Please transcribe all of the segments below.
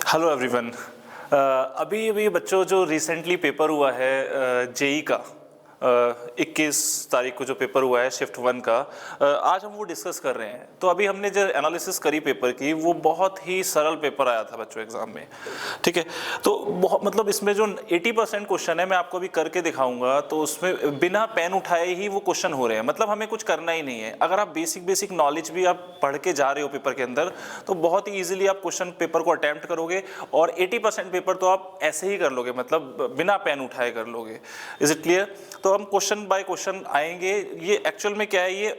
Hello everyone. अभी बच्चों जो रिसेंटली पेपर हुआ है जेई का 21 तारीख को जो पेपर हुआ है शिफ्ट 1 का, आज हम वो डिस्कस कर रहे हैं। तो अभी हमने जो एनालिसिस करी पेपर की वो बहुत ही सरल पेपर आया था बच्चों एग्जाम में, ठीक है। तो बहुत मतलब इसमें जो 80% क्वेश्चन है मैं आपको अभी करके दिखाऊंगा, तो उसमें बिना पेन उठाए ही वो क्वेश्चन हो रहे हैं। मतलब हमें कुछ करना ही नहीं है। अगर आप बेसिक नॉलेज भी आप पढ़ के जा रहे हो पेपर के अंदर तो बहुत ही ईजिली आप क्वेश्चन पेपर को अटैम्प्ट करोगे और 80% पेपर तो आप ऐसे ही कर लोगे, मतलब बिना पेन उठाए कर लोगे। Is it clear? तो हम क्वेश्चन बाय क्वेश्चन आएंगे। ये एक्चुअल में क्या है, ये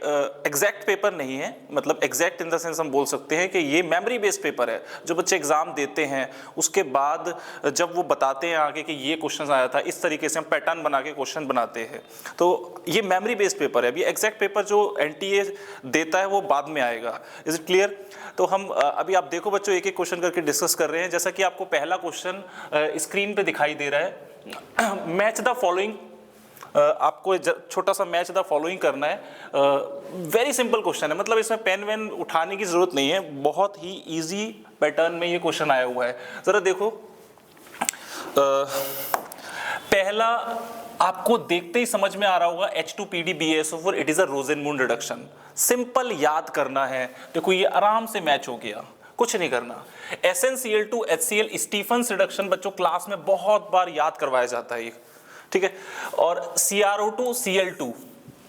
एग्जैक्ट पेपर नहीं है, मतलब एग्जैक्ट इन द सेंस हम बोल सकते हैं कि ये मेमोरी बेस्ड पेपर है। जो बच्चे एग्जाम देते हैं उसके बाद जब वो बताते हैं आगे कि ये क्वेश्चन आया था, इस तरीके से हम पैटर्न बना के क्वेश्चन बनाते हैं। तो ये मेमोरी बेस्ड पेपर है। अभी एग्जैक्ट पेपर जो एनटीए देता है वो बाद में आएगा। Is it clear? तो हम अभी आप देखो बच्चों, एक एक क्वेश्चन करके डिस्कस कर रहे हैं। जैसा कि आपको पहला क्वेश्चन स्क्रीन पे दिखाई दे रहा है, मैच द फॉलोइंग। आपको छोटा सा मैच द फॉलोइंग करना है। वेरी सिंपल क्वेश्चन है, मतलब इसमें पेन वेन उठाने की जरूरत नहीं है, बहुत ही इजी पैटर्न में ये क्वेश्चन आया हुआ है। जरा देखो, पहला आपको देखते ही समझ में आ रहा होगा H2PDBaSO4 it is a Rosenmund reduction. Simple याद करना है। देखो ये आराम से मैच हो गया, कुछ नहीं करना। SnCl2 HCl स्टीफन्स रिडक्शन बच्चों क्लास में बहुत बार याद करवाया जाता है, ठीक है। और CrO2 Cl2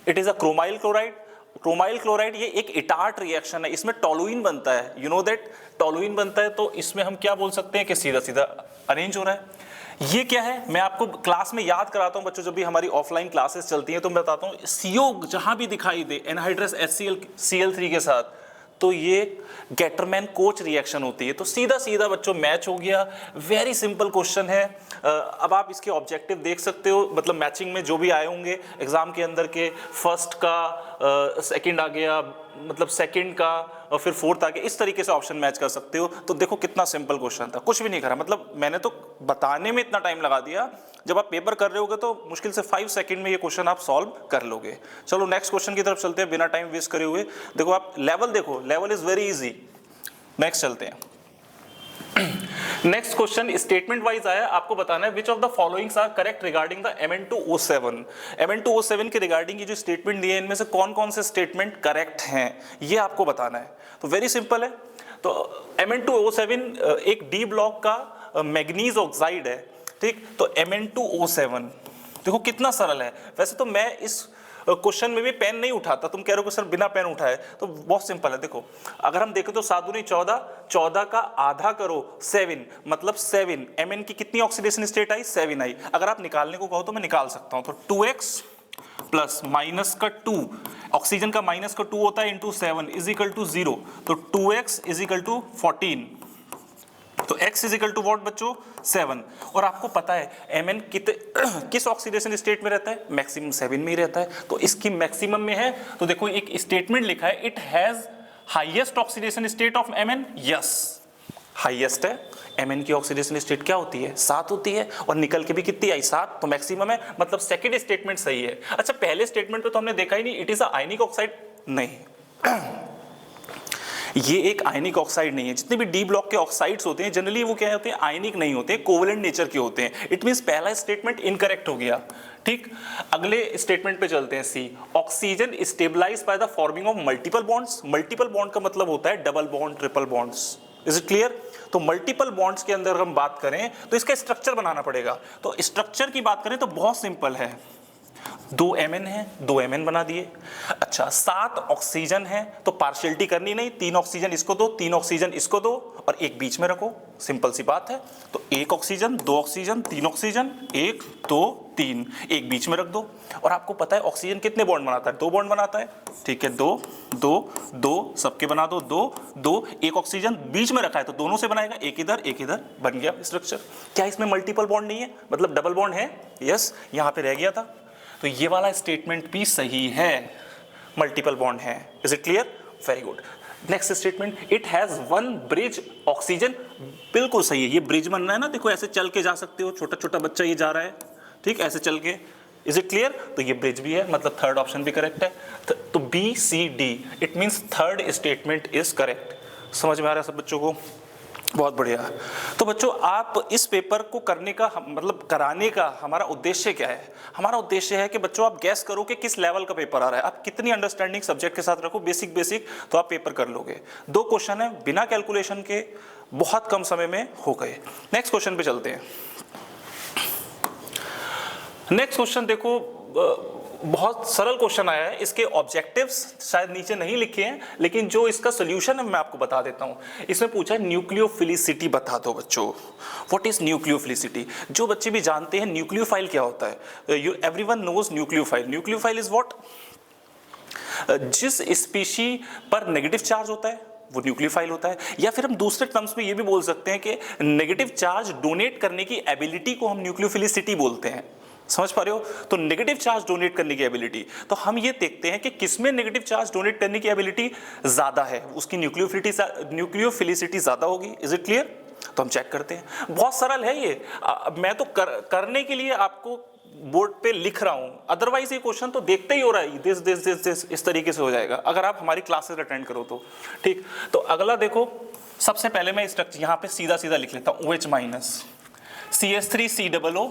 it is a chromyl chloride. Chromyl chloride ये एक इटार्ट रिएक्शन है, इसमें टोलुइन बनता है। यू नो दैट टोलुइन बनता है, तो इसमें हम क्या बोल सकते हैं कि सीधा सीधा अरेंज हो रहा है। ये क्या है मैं आपको क्लास में याद कराता हूं बच्चों। जब भी हमारी ऑफलाइन क्लासेस चलती हैं तो मैं बताता हूं, CO जहां भी दिखाई दे एनहाइड्रस HCl के साथ, तो ये गेटरमैन कोच रिएक्शन होती है। तो सीधा सीधा बच्चों मैच हो गया। वेरी सिंपल क्वेश्चन है। अब आप इसके ऑब्जेक्टिव देख सकते हो, मतलब मैचिंग में जो भी आए होंगे एग्जाम के अंदर के, फर्स्ट का सेकंड आ गया, मतलब सेकंड का और फिर फोर्थ आ गया, इस तरीके से ऑप्शन मैच कर सकते हो। तो देखो कितना सिंपल क्वेश्चन था, कुछ भी नहीं करा। मतलब मैंने तो बताने में इतना टाइम लगा दिया, जब आप पेपर कर रहे होगे तो मुश्किल से 5 सेकंड में ये क्वेश्चन आप सॉल्व कर लोगे। चलो नेक्स्ट क्वेश्चन की तरफ चलते हैं बिना टाइम वेस्ट करे हुए। देखो आप लेवल देखो, level is very easy. Next चलते हैं। नेक्स्ट क्वेश्चन स्टेटमेंट वाइज आया। आपको बताना है which of the followings are correct regarding the Mn2O7। Mn2O7 के रिगार्डिंग ये जो स्टेटमेंट दिए इनमें से कौन कौन से स्टेटमेंट करेक्ट हैं ये आपको बताना है। तो वेरी सिंपल है। तो Mn2O7 एक डी ब्लॉक का मैग्नीज ऑक्साइड है, ठीक। तो Mn2O7 देखो कितना सरल है। वैसे तो मैं इस क्वेश्चन में भी पेन नहीं उठाता, तुम कह रहे हो कि सर बिना पेन उठाए, तो बहुत सिंपल है। देखो अगर हम देखें तो 7 दूनी 14, 14 का आधा करो 7, मतलब 7। Mn की कितनी ऑक्सीडेशन स्टेट आई? 7 आई। अगर आप निकालने को कहो तो मैं निकाल सकता हूं। तो 2x प्लस माइनस का 2, ऑक्सीजन का माइनस का 2 होता है, इंटू 7 इज इक्वल टू 0। तो 2x इज इक्वल टू 14। तो x is equal to what बच्चों? 7। और आपको पता है Mn किस ऑक्सीडेशन स्टेट में रहता है? मैक्सिमम 7 में ही रहता है। तो इसकी मैक्सिमम में है। तो देखो एक स्टेटमेंट लिखा है, it has highest oxidation state of Mn। Yes highest है। Mn की ऑक्सीडेशन स्टेट क्या होती है? 7 होती है। और निकल के भी कितनी आई? 7। तो मैक्सिमम है, मतलब सेकेंड स्टेटमेंट सही है। अच्छा पहले स्टेटमेंट पे तो हमने देखा ही नहीं, it is a ionic oxide. नहीं, ये एक आयनिक ऑक्साइड नहीं है। जितने भी डी ब्लॉक के ऑक्साइड्स होते हैं जनरली वो क्या होते हैं? आयनिक नहीं होते, कोवेलेंट नेचर के होते हैं। इट मींस पहला स्टेटमेंट इनकरेक्ट हो गया, ठीक। अगले स्टेटमेंट पे चलते हैं। C, oxygen stabilize by the forming of multiple bonds. Multiple bond का मतलब होता है double bond, triple bonds. Is it clear? तो मल्टीपल बॉन्ड्स के अंदर हम बात करें तो इसका स्ट्रक्चर बनाना पड़ेगा। तो स्ट्रक्चर की बात करें तो बहुत सिंपल है। 2 Mn है, 2 Mn बना दिए। अच्छा 7 ऑक्सीजन है तो पार्शियलिटी करनी नहीं, 3 ऑक्सीजन इसको दो, 3 ऑक्सीजन इसको दो और एक बीच में रखो। सिंपल सी बात है। तो 1 ऑक्सीजन, 2 ऑक्सीजन, 3 ऑक्सीजन, 1 2 3, एक बीच में रख दो। और आपको पता है ऑक्सीजन कितने बॉन्ड बनाता है? 2 बॉन्ड बनाता है, ठीक है। 2 2 2 सबके बना दो, 2 2। 1 ऑक्सीजन बीच में रखा है तो दोनों से बनाएगा, एक इधर, बन गया स्ट्रक्चर। क्या इसमें मल्टीपल बॉन्ड नहीं है? मतलब डबल बॉन्ड है? यस, यहां पे रह गया था। तो ये वाला स्टेटमेंट भी सही है, मल्टीपल बॉन्ड है। Is it clear? Very good. Next statement, it has 1 bridge oxygen. बिल्कुल सही है, ये ब्रिज बन रहा है ना, देखो ऐसे चल के जा सकते हो, छोटा छोटा बच्चा ये जा रहा है, ठीक, ऐसे चल के। Is it clear? तो ये ब्रिज भी है, मतलब थर्ड ऑप्शन भी करेक्ट है। तो BCD it means third statement is correct. समझ में आ रहा है सब बच्चों को? बहुत बढ़िया। तो बच्चों आप इस पेपर को करने का मतलब कराने का हमारा उद्देश्य क्या है? हमारा उद्देश्य है कि बच्चों आप गैस करो कि किस लेवल का पेपर आ रहा है, आप कितनी अंडरस्टैंडिंग सब्जेक्ट के साथ रखो, बेसिक बेसिक, तो आप पेपर कर लोगे। 2 क्वेश्चन है बिना कैलकुलेशन के, बहुत कम समय में हो गए। नेक्स्ट क्वेश्चन पे चलते हैं। नेक्स्ट क्वेश्चन देखो, बहुत सरल क्वेश्चन आया है। इसके ऑब्जेक्टिव्स शायद नीचे नहीं लिखे हैं, लेकिन जो इसका सोल्यूशन है मैं आपको बता देता हूं। इसमें पूछा है न्यूक्लियोफिलिसिटी बता दो बच्चों। What is nucleophilicity? जो बच्चे भी जानते हैं न्यूक्लियोफाइल क्या होता है, everyone knows nucleophile. Nucleophile is what? जिस स्पीशी पर नेगेटिव चार्ज होता है वो न्यूक्लियोफाइल होता है। या फिर हम दूसरे टर्म्स में ये भी बोल सकते हैं कि नेगेटिव चार्ज डोनेट करने की एबिलिटी को हम न्यूक्लियोफिलिसिटी बोलते हैं। समझ पा रहे हो? तो नेगेटिव चार्ज डोनेट करने की एबिलिटी, तो हम ये देखते हैं कि किसमें नेगेटिव चार्ज डोनेट करने की एबिलिटी ज्यादा है, उसकी न्यूक्लियोफिलिसिटी ज्यादा होगी। Is it clear? तो हम चेक करते हैं। बहुत सरल है ये। मैं तो करने के लिए आपको बोर्ड पे लिख रहा हूं, अदरवाइज ये क्वेश्चन तो देखते ही हो रहा है, दिस इस तरीके से हो जाएगा अगर आप हमारी क्लासेस अटेंड करो तो। ठीक, तो अगला देखो, सबसे पहले मैं स्ट्रक्चर यहां पे सीधा सीधा लिख लेता हूं, OH माइनस CH3COO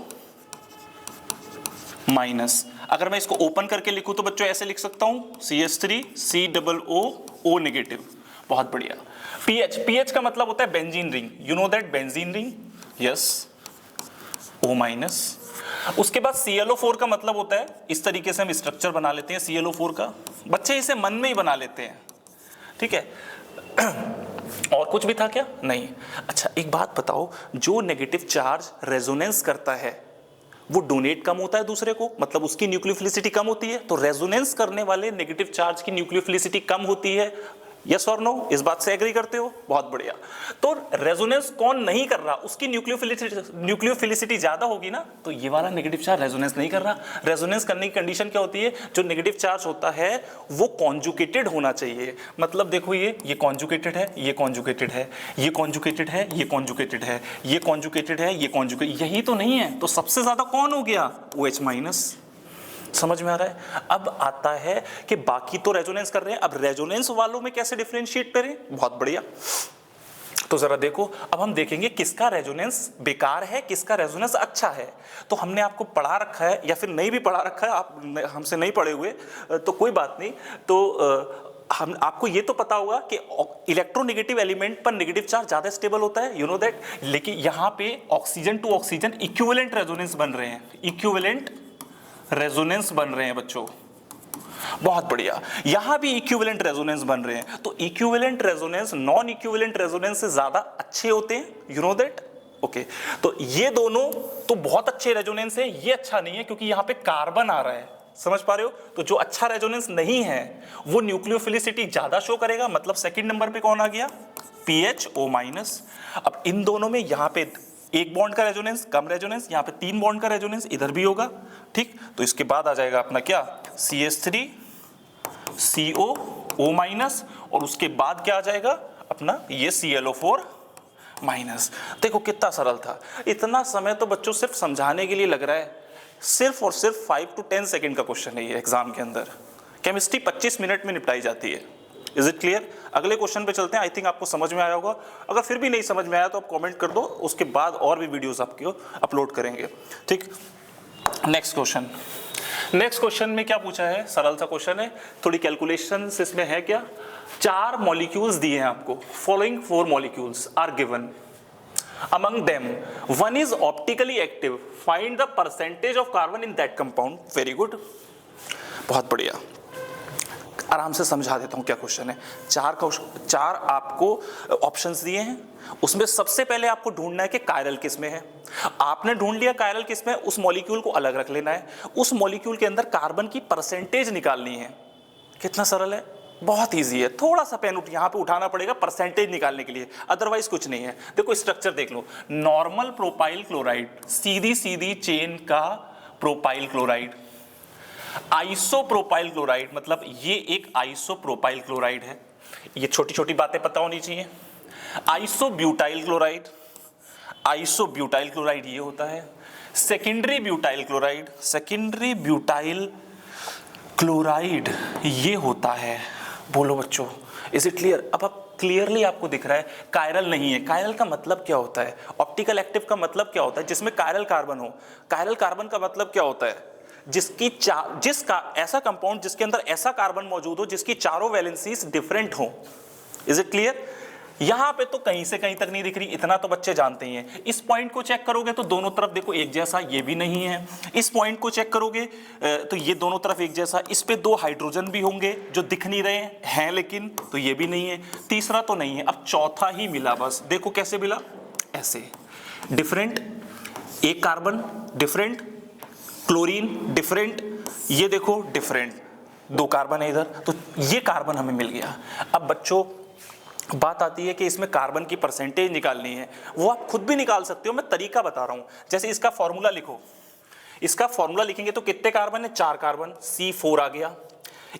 माइनस। अगर मैं इसको ओपन करके लिखूं तो बच्चों ऐसे लिख सकता हूं CH3COO नेगेटिव। बहुत बढ़िया। पीएच का मतलब होता है benzene ring, you know that benzene ring, yes, O minus. उसके बाद ClO4 का मतलब होता है, इस तरीके से हम स्ट्रक्चर बना लेते हैं ClO4 का। बच्चे इसे मन में ही बना लेते हैं, ठीक है। और कुछ भी था क्या? नहीं। अच्छा एक बात बताओ, जो नेगेटिव चार्ज रेजोनेंस करता है वो डोनेट कम होता है दूसरे को, मतलब उसकी न्यूक्लियोफिलिसिटी कम होती है, तो रेजोनेंस करने वाले नेगेटिव चार्ज की न्यूक्लियोफिलिसिटी कम होती है। यस और नो? इस बात से एग्री करते हो? बहुत बढ़िया। तो रेजोनेंस कौन नहीं कर रहा उसकी न्यूक्लियोफिलिसिटी ज्यादा होगी ना, तो ये वाला नेगेटिव चार्ज रेजोनेंस नहीं कर रहा। रेजोनेंस करने की कंडीशन क्या होती है? जो नेगेटिव चार्ज होता है वो कॉन्जुगेटेड होना चाहिए। मतलब देखो ये कॉन्जुगेटेड है, ये कॉन्जुगेटेड है, ये कॉन्जुगेटेड है, ये कॉन्जुगेटेड है, ये कॉन्जुगेटेड है, ये कॉन्जुगेटेड, यही तो नहीं है। तो सबसे ज्यादा कौन हो गया? OH minus. समझ में आ रहा है? अब आता है कि बाकी तो रेजोनेंस कर रहे हैं, अब रेजोनेंस वालों में कैसे डिफरेंशिएट करें? बहुत बढ़िया। तो जरा देखो, अब हम देखेंगे किसका रेजोनेंस बेकार है, किसका रेजोनेंस अच्छा है। तो हमने आपको पढ़ा रखा है या फिर नहीं भी पढ़ा रखा है, आप हमसे नहीं पढ़े हुए तो कोई बात नहीं। तो हम आपको ये तो पता होगा कि इलेक्ट्रोनेगेटिव एलिमेंट पर नेगेटिव चार्ज ज्यादा स्टेबल होता है, यू नो दैट। लेकिन यहां पे oxygen to oxygen equivalent resonance बन रहे हैं, इक्विवेलेंट रेजोनेंस बन रहे हैं बच्चों। बहुत बढ़िया। यहां भी इक्विवेलेंट रेजोनेंस बन रहे हैं। तो equivalent resonance non equivalent resonance से ज्यादा अच्छे होते हैं, यू नो दैट। ओके, तो ये दोनों तो बहुत अच्छे रेजोनेंस है, ये अच्छा नहीं है क्योंकि यहां पे कार्बन आ रहा है। समझ पा रहे हो? तो जो अच्छा रेजोनेंस नहीं है वो न्यूक्लियोफिलिसिटी ज्यादा शो करेगा। मतलब सेकंड नंबर पे कौन आ गया? PHO minus. अब इन दोनों में यहां पे एक बॉन्ड का रेजोनेंस कम रेजोनेंस, यहां पे 3 बॉन्ड का रेजोनेंस इधर भी होगा। ठीक, तो इसके बाद आ जाएगा अपना क्या? CH3COO माइनस, और उसके बाद क्या आ जाएगा अपना? ये ClO4 माइनस। देखो कितना सरल था। इतना समय तो बच्चों सिर्फ समझाने के लिए लग रहा है। सिर्फ और सिर्फ 5 to 10 सेकेंड का क्वेश्चन है ये एग्जाम के अंदर। केमिस्ट्री 25 मिनट में निपटाई जाती है। Is it clear? अगले क्वेश्चन पे चलते हैं। आई थिंक आपको समझ में आया होगा। अगर फिर भी नहीं समझ में आया तो आप कमेंट कर दो, उसके बाद और भी वीडियोस आपको अपलोड करेंगे। ठीक, नेक्स्ट क्वेश्चन। नेक्स्ट क्वेश्चन में क्या पूछा है? सरल सा क्वेश्चन है, थोड़ी कैलकुलेशंस इसमें है क्या। 4 मॉलिक्यूल्स दिए हैं आपको, following 4 molecules are given, among them one is optically active, find the percentage of carbon in that compound. Very good, बहुत बढ़िया। आराम से समझा देता हूं क्या क्वेश्चन है। 4 आपको ऑप्शंस दिए हैं, उसमें सबसे पहले आपको ढूंढना है कि कायरल किस में है। आपने ढूंढ लिया कायरल किस में, उस मॉलिक्यूल को अलग रख लेना है, उस मॉलिक्यूल के अंदर कार्बन की परसेंटेज निकालनी है। कितना सरल है, बहुत इजी है। थोड़ा सा पेन यहाँ पे उठाना पड़ेगा परसेंटेज निकालने के लिए, अदरवाइज कुछ नहीं है। देखो स्ट्रक्चर देख लो, नॉर्मल प्रोपाइल क्लोराइड, सीधी सीधी चेन का प्रोपाइल क्लोराइड। आइसोप्रोपाइल क्लोराइड मतलब ये एक आइसोप्रोपाइल क्लोराइड है। ये छोटी छोटी बातें पता होनी चाहिए। आइसोब्यूटाइल क्लोराइड, आइसोब्यूटाइल क्लोराइड ये होता है। Secondary butyl chloride, secondary butyl chloride ये होता है। बोलो बच्चों, इज इट क्लियर? अब आप क्लियरली आपको दिख रहा है कायरल नहीं है। कायरल का मतलब क्या होता है? ऑप्टिकल एक्टिव का मतलब क्या होता है? जिसमें कायरल कार्बन हो। कायरल कार्बन का मतलब क्या होता है? जिसका ऐसा कंपाउंड जिसके अंदर ऐसा कार्बन मौजूद हो जिसकी चारों वैलेंसीज डिफरेंट हो। Is it clear? यहां पे तो कहीं से कहीं तक नहीं दिख रही, इतना तो बच्चे जानते ही हैं। इस पॉइंट को चेक करोगे तो दोनों तरफ देखो एक जैसा, ये भी नहीं है। इस पॉइंट को चेक करोगे तो ये दोनों तरफ एक जैसा, इस पे 2 हाइड्रोजन भी होंगे जो दिख नहीं रहे हैं लेकिन, तो ये भी नहीं है। तीसरा तो नहीं है, अब चौथा ही मिला बस। देखो कैसे मिला, ऐसे डिफरेंट, एक कार्बन डिफरेंट, क्लोरीन डिफरेंट, ये देखो डिफरेंट, 2 कार्बन है इधर, तो ये कार्बन हमें मिल गया। अब बच्चों बात आती है कि इसमें कार्बन की परसेंटेज निकालनी है। वो आप खुद भी निकाल सकते हो, मैं तरीका बता रहा हूं। जैसे इसका फॉर्मूला लिखो, इसका फॉर्मूला लिखेंगे तो कितने कार्बन है? 4 कार्बन, C4 आ गया।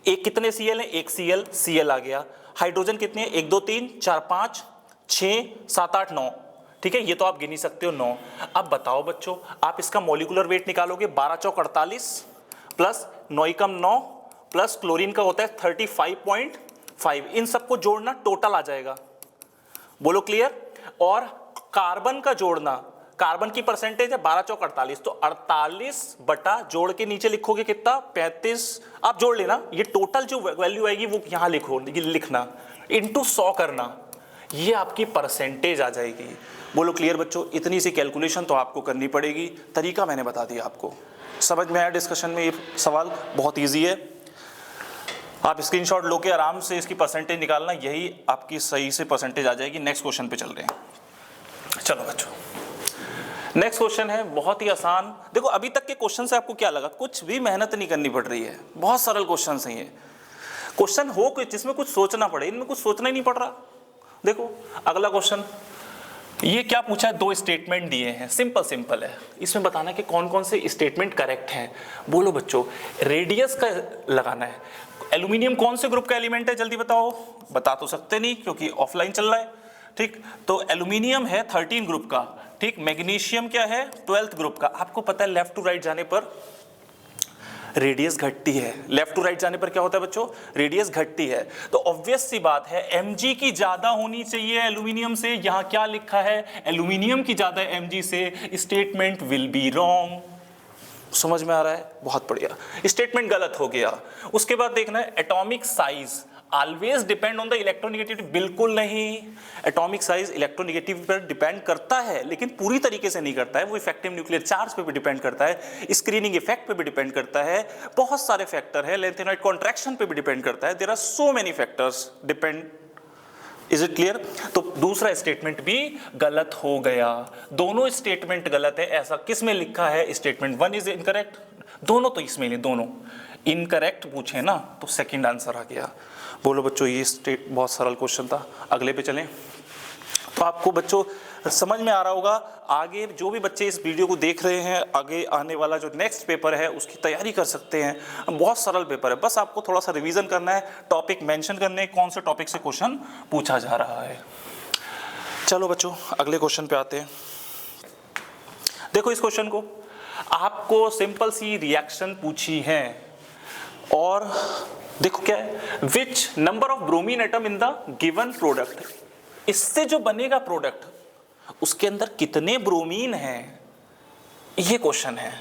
एक कितने Cl है? एक Cl आ गया। हाइड्रोजन कितने हैं? 1 2 3 4 5 6 7 8 9, ठीक है, ये तो आप गिन ही सकते हो 9। अब बताओ बच्चों, आप इसका मॉलिक्यूलर वेट निकालोगे, 12 चौक 48 प्लस 9 एकम 9 प्लस क्लोरीन का होता है 35.5, इन सबको जोड़ना टोटल आ जाएगा। बोलो क्लियर? और कार्बन का जोड़ना, कार्बन की परसेंटेज है 12 चौक 48, तो 48 बटा जोड़ के नीचे लिखोगे कितना? 35। आप जोड़ लेना, ये टोटल जो वैल्यू आएगी वो यहां लिखो, लिखना इंटू 100 करना, ये आपकी परसेंटेज आ जाएगी। बोलो क्लियर बच्चों? इतनी सी कैलकुलेशन तो आपको करनी पड़ेगी। तरीका मैंने बता दिया आपको, समझ में आया डिस्कशन में? ये सवाल बहुत इजी है, आप स्क्रीनशॉट लो के आराम से इसकी परसेंटेज निकालना, यही आपकी सही से परसेंटेज आ जाएगी। नेक्स्ट क्वेश्चन पे चल रहे हैं। चलो बच्चों, नेक्स्ट क्वेश्चन है बहुत ही आसान। देखो अभी तक के क्वेश्चन से आपको क्या लगा? कुछ भी मेहनत नहीं करनी पड़ रही है, बहुत सरल क्वेश्चन है ये। क्वेश्चन हो जिसमें कुछ सोचना पड़े, इनमें कुछ सोचना ही नहीं पड़ रहा। देखो अगला क्वेश्चन, ये क्या पूछा है? 2 स्टेटमेंट दिए हैं, सिंपल है। इसमें बताना है कि कौन कौन से स्टेटमेंट करेक्ट हैं। बोलो बच्चों, रेडियस का लगाना है। एल्यूमिनियम कौन से ग्रुप का एलिमेंट है? जल्दी बताओ। बता तो सकते नहीं क्योंकि ऑफलाइन चल रहा है, ठीक। तो एल्यूमिनियम है 13 ग्रुप का, ठीक। मैग्नीशियम क्या है? 12th ग्रुप का। आपको पता है लेफ्ट टू राइट जाने पर रेडियस घटती है। लेफ्ट टू राइट जाने पर क्या होता है बच्चों? रेडियस घटती है। तो ऑब्वियस सी बात है mg की ज्यादा होनी चाहिए एल्यूमिनियम से। यहां क्या लिखा है? एल्यूमिनियम की ज्यादा mg से, स्टेटमेंट विल बी रॉन्ग। समझ में आ रहा है? बहुत बढ़िया, स्टेटमेंट गलत हो गया। उसके बाद देखना है atomic size always depend on the electronegativity. बिल्कुल नहीं, एटॉमिक साइज इलेक्ट्रोनेगेटिविटी पर डिपेंड करता है लेकिन पूरी तरीके से नहीं करता है। वो इफेक्टिव न्यूक्लियर चार्ज पे भी डिपेंड करता है, स्क्रीनिंग इफेक्ट पे भी डिपेंड करता है, बहुत सारे फैक्टर है, लेंथेनॉइड कॉन्ट्रैक्शन पे भी डिपेंड करता है। There are so many factors depend. Is it clear? तो दूसरा स्टेटमेंट भी गलत हो गया, दोनों स्टेटमेंट गलत है। ऐसा किस में लिखा है? स्टेटमेंट 1 इज इनकरेक्ट, दोनों तो इसमें नहीं, दोनों इनकरेक्ट पूछे ना तो सेकंड आंसर आ गया। बोलो बच्चों, ये बहुत सरल क्वेश्चन था। अगले पे चलें। तो आपको बच्चों समझ में आ रहा होगा, आगे जो भी बच्चे इस वीडियो को देख रहे हैं, आगे आने वाला जो नेक्स्ट पेपर है उसकी तैयारी कर सकते हैं। बहुत सरल पेपर है, बस आपको थोड़ा सा रिवीजन करना है, टॉपिक मेंशन करने हैं, कौन से टॉपिक से क्वेश्चन पूछा जा रहा है। चलो बच्चों अगले क्वेश्चन पे आते हैं। देखो इस क्वेश्चन को, आपको सिंपल सी रिएक्शन पूछी है और देखो क्या है, which number of bromine atom in the given product. इससे जो बनेगा प्रोडक्ट उसके अंदर कितने ब्रोमीन हैं, ये क्वेश्चन है।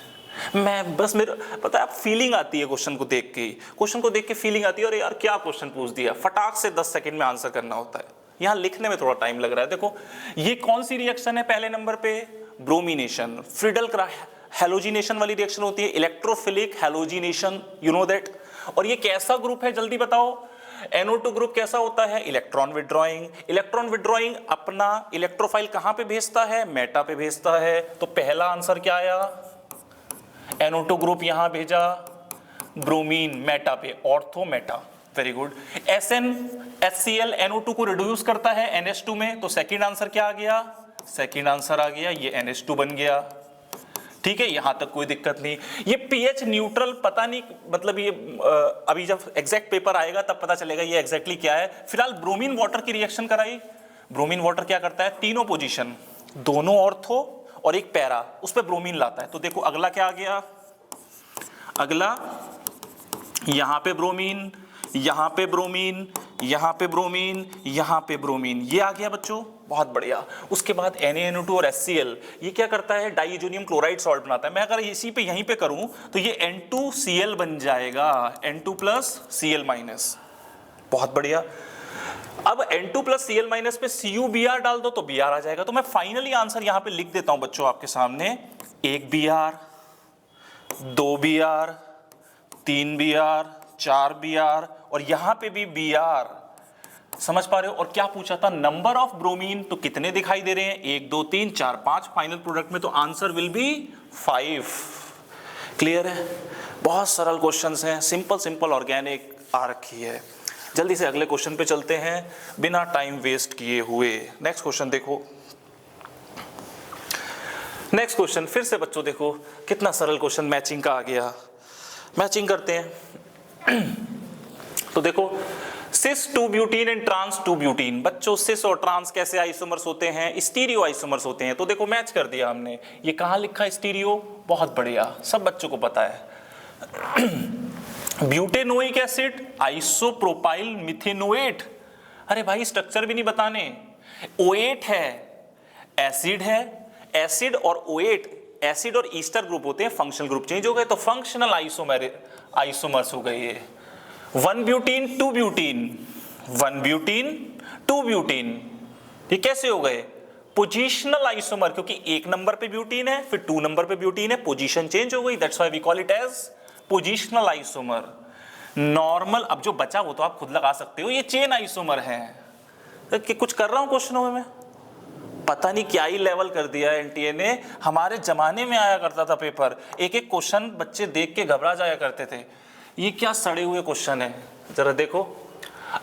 मैं बस मेरे पता है, आप फीलिंग आती है क्वेश्चन को देख के, फीलिंग आती है और यार क्या क्वेश्चन पूछ दिया, फटाक से 10 सेकंड में आंसर करना होता है। यहां लिखने में थोड़ा टाइम लग रहा है। देखो ये कौन सी रिएक्शन है? पहले नंबर पे ब्रोमिनेशन, फ्रीडल हैलोजिनेशन वाली रिएक्शन होती है, electrophilic halogenation, you know that. और ये कैसा ग्रुप है जल्दी बताओ? NO2 ग्रुप कैसा होता है? Electron withdrawing. इलेक्ट्रॉन विड्रॉइंग अपना इलेक्ट्रोफाइल कहां पे भेजता है? मेटा पे भेजता है। तो पहला आंसर क्या आया? NO2 ग्रुप यहां भेजा, ब्रोमीन मेटा पे, ortho Meta, very good. HCl NO2 को रिड्यूस करता है NH2 में, तो सेकंड आंसर क्या आ गया? सेकंड आंसर आ गया, ये NH2 बन गया। ठीक है, यहां तक कोई दिक्कत नहीं। ये pH न्यूट्रल पता नहीं, मतलब ये अभी जब एग्जैक्ट पेपर आएगा तब पता चलेगा ये एग्जैक्टली क्या है। फिलहाल ब्रोमीन वाटर की रिएक्शन कराई। ब्रोमीन वाटर क्या करता है? तीनों पोजीशन, दोनों ऑर्थो और एक पैरा, उस पर ब्रोमीन लाता है। तो देखो अगला क्या आ गया? अगला यहां पे ब्रोमीन, यहां पे ब्रोमीन, यहां पे ब्रोमीन, यहां पे ब्रोमीन, ये आ गया बच्चों, बहुत बढ़िया। उसके बाद NaNO2 और HCl, ये क्या करता है, डाइएजोनियम क्लोराइड सॉल्ट बनाता है। मैं अगर इसी पे यहीं पे करूं तो ये N2Cl बन जाएगा, N2 प्लस Cl माइनस, बहुत बढ़िया। अब N2 प्लस Cl माइनस पे CuBr डाल दो तो Br आ जाएगा। तो मैं फाइनली आंसर यहां पे लिख देता हूं बच्चों आपके सामने, 1 Br, 2 Br, 3 Br, 4 Br और यहां पे भी Br। समझ पा रहे हो? और क्या पूछा था, नंबर ऑफ ब्रोमीन, तो कितने दिखाई दे रहे हैं, 1 2 3 4 5 फाइनल प्रोडक्ट में, तो आंसर विल बी 5। क्लियर है? बहुत सरल क्वेश्चंस हैं, सिंपल सिंपल ऑर्गेनिक आ रखी है। जल्दी से अगले क्वेश्चन पे चलते हैं बिना टाइम वेस्ट किए हुए। नेक्स्ट क्वेश्चन देखो, नेक्स्ट क्वेश्चन फिर से बच्चों देखो कितना सरल क्वेश्चन मैचिंग का आ गया। मैचिंग करते हैं तो देखो, सिस 2 ब्यूटीन एंड ट्रांस 2 ब्यूटीन। बच्चों सिस और ट्रांस कैसे आइसोमर्स होते हैं, स्टीरियो आइसोमर्स होते हैं। तो देखो मैच कर दिया हमने, ये कहाँ लिखा है स्टीरियो, बहुत बढ़िया, सब बच्चों को पता है। ब्यूटेनोइक एसिड आइसोप्रोपाइल मिथेनोएट, अरे भाई स्ट्रक्चर भी नहीं बताने, ओएट है, एसिड है, एसिड और ओएट, एसिड और ईस्टर ग्रुप होते हैं, फंक्शनल ग्रुप चेंज हो गए तो फंक्शनल आइसोमर्स हो गए ये। 1 ब्यूटीन 2 ब्यूटीन, 1 ब्यूटीन 2 ब्यूटीन, ये कैसे हो गए, पोजिशनल आइसोमर, क्योंकि 1 नंबर पे ब्यूटीन है फिर 2 नंबर पे ब्यूटीन है, पोजीशन चेंज हो गई, that's why we call it as positional isomer. Normal, अब जो बचा वो तो आप खुद लगा सकते हो, ये चेन आइसोमर है। तो कुछ कर रहा हूं क्वेश्चनों में, पता नहीं क्या ही लेवल कर दिया एनटीए ने। हमारे जमाने में आया करता था पेपर, एक एक क्वेश्चन बच्चे देख के घबरा जाया करते थे, ये क्या सड़े हुए क्वेश्चन है। जरा देखो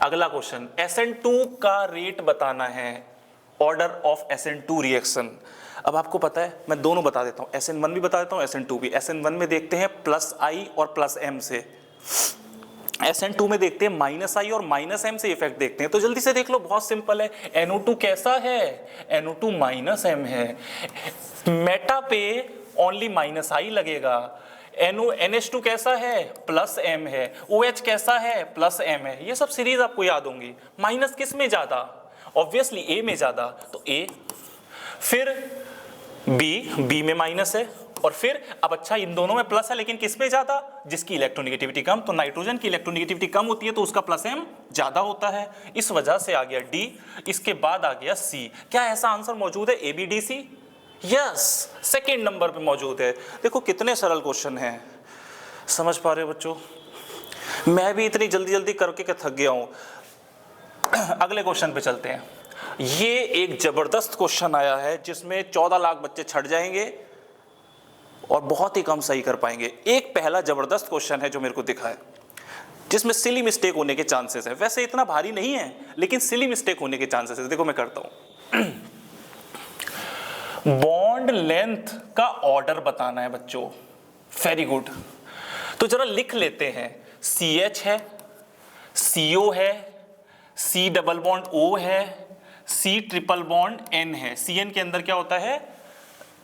अगला क्वेश्चन, SN2 का रेट बताना है, ऑर्डर ऑफ SN2 रिएक्शन। अब आपको पता है, मैं दोनों बता देता हूं, SN1 भी बता देता हूं, SN2 भी। SN1 में देखते हैं +I और +M से, SN2 में देखते हैं -I और -M से इफेक्ट देखते हैं। तो जल्दी से देख लो, बहुत सिंपल है। NO2 कैसा है, NO2 -M है, मेटा पे ओनली -I लगेगा। NH2 कैसा है, +M है, OH कैसा है, +M है। ये सब सीरीज आपको याद होंगी। माइनस किस में ज्यादा, ऑब्वियसली A में ज्यादा, तो A, फिर B में माइनस है, और फिर अब अच्छा इन दोनों में प्लस है लेकिन किस में ज्यादा, जिसकी इलेक्ट्रोनेगेटिविटी कम, तो नाइट्रोजन की इलेक्ट्रोनेगेटिविटी कम होती है तो उसका +M ज्यादा होता है, इस वजह से आ गया D। इसके बाद आ गया C। क्या ऐसा आंसर मौजूद है ABDC? यस, सेकेंड नंबर पे मौजूद है। देखो कितने सरल क्वेश्चन हैं, समझ पा रहे हो बच्चों? मैं भी इतनी जल्दी जल्दी करके थक गया हूं। अगले क्वेश्चन पे चलते हैं। ये एक जबरदस्त क्वेश्चन आया है जिसमें 14 लाख बच्चे छट जाएंगे और बहुत ही कम सही कर पाएंगे। एक पहला जबरदस्त क्वेश्चन है जो मेरे को दिखा है, जिसमें सिली मिस्टेक होने के चांसेस है। वैसे इतना भारी नहीं है लेकिन सिली मिस्टेक होने के चांसेस है। देखो मैं करता हूं, बॉन्ड लेंथ का ऑर्डर बताना है बच्चों। वेरी गुड, तो जरा लिख लेते हैं। CH है, CO है, C डबल बॉन्ड O है, C ट्रिपल बॉन्ड N है। CN के अंदर क्या होता है,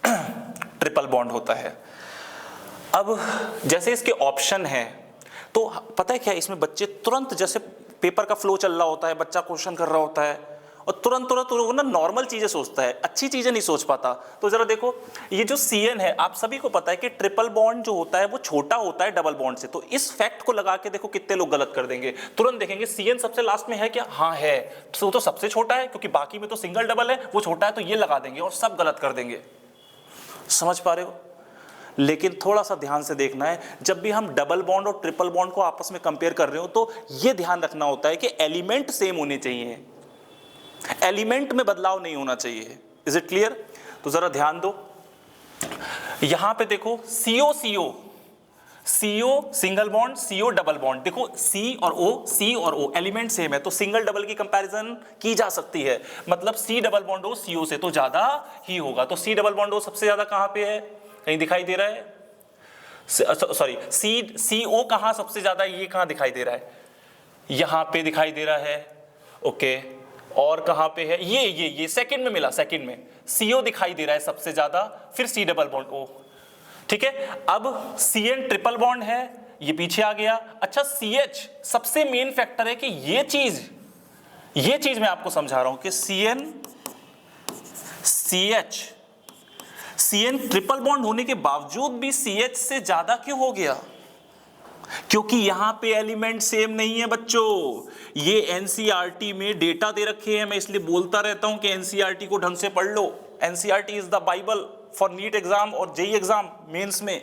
ट्रिपल बॉन्ड होता है। अब जैसे इसके ऑप्शन है तो पता है क्या, इसमें बच्चे तुरंत, जैसे पेपर का फ्लो चल रहा होता है, बच्चा क्वेश्चन कर रहा होता है और तुरंत वो ना नॉर्मल चीजें सोचता है, अच्छी चीजें नहीं सोच पाता। तो जरा देखो, ये जो CN है, आप सभी को पता है कि ट्रिपल बॉन्ड जो होता है वो छोटा होता है डबल बॉन्ड से। तो इस फैक्ट को लगा के देखो कितने लोग गलत कर देंगे। तुरंत देखेंगे CN सबसे लास्ट में है क्या, हाँ है, तो सबसे छोटा है क्योंकि बाकी में तो सिंगल डबल है, वो छोटा है तो ये लगा देंगे और सब गलत कर देंगे। समझ पा रहे हो? लेकिन थोड़ा सा ध्यान से देखना है, जब भी हम डबल बॉन्ड और ट्रिपल बॉन्ड को आपस में कंपेयर कर रहे हो तो ये ध्यान रखना होता है कि एलिमेंट सेम होने चाहिए, एलिमेंट में बदलाव नहीं होना चाहिए। Is it clear? तो जरा ध्यान दो, यहां पे देखो CO single bond, CO double bond. देखो C और O एलिमेंट सेम है तो सिंगल डबल की कंपैरिजन की जा सकती है। मतलब C double bond O CO से तो ज्यादा ही होगा। तो C डबल बॉन्ड O सबसे ज्यादा कहां पे है, कहीं दिखाई दे रहा है? सॉरी, CO कहां सबसे ज्यादा, ये कहां दिखाई दे रहा है, यहां पे दिखाई दे रहा है। ओके, और कहां पे है, ये सेकंड में मिला, सेकंड में CO दिखाई दे रहा है सबसे ज्यादा, फिर C डबल बॉन्ड O। ठीक है, अब CN ट्रिपल बॉन्ड है, ये पीछे आ गया। अच्छा CH सबसे मेन फैक्टर है कि ये चीज मैं आपको समझा रहा हूं कि CN ट्रिपल बॉन्ड होने के बावजूद भी CH से ज्यादा क्यों हो गया? क्योंकि यहां पे एलिमेंट सेम नहीं है बच्चों। ये एनसीईआरटी में डेटा दे रखे हैं, मैं इसलिए बोलता रहता हूं कि एनसीईआरटी को ढंग से पढ़ लो। NCERT is the Bible for NEET exam और जेईई एग्जाम मेंस में।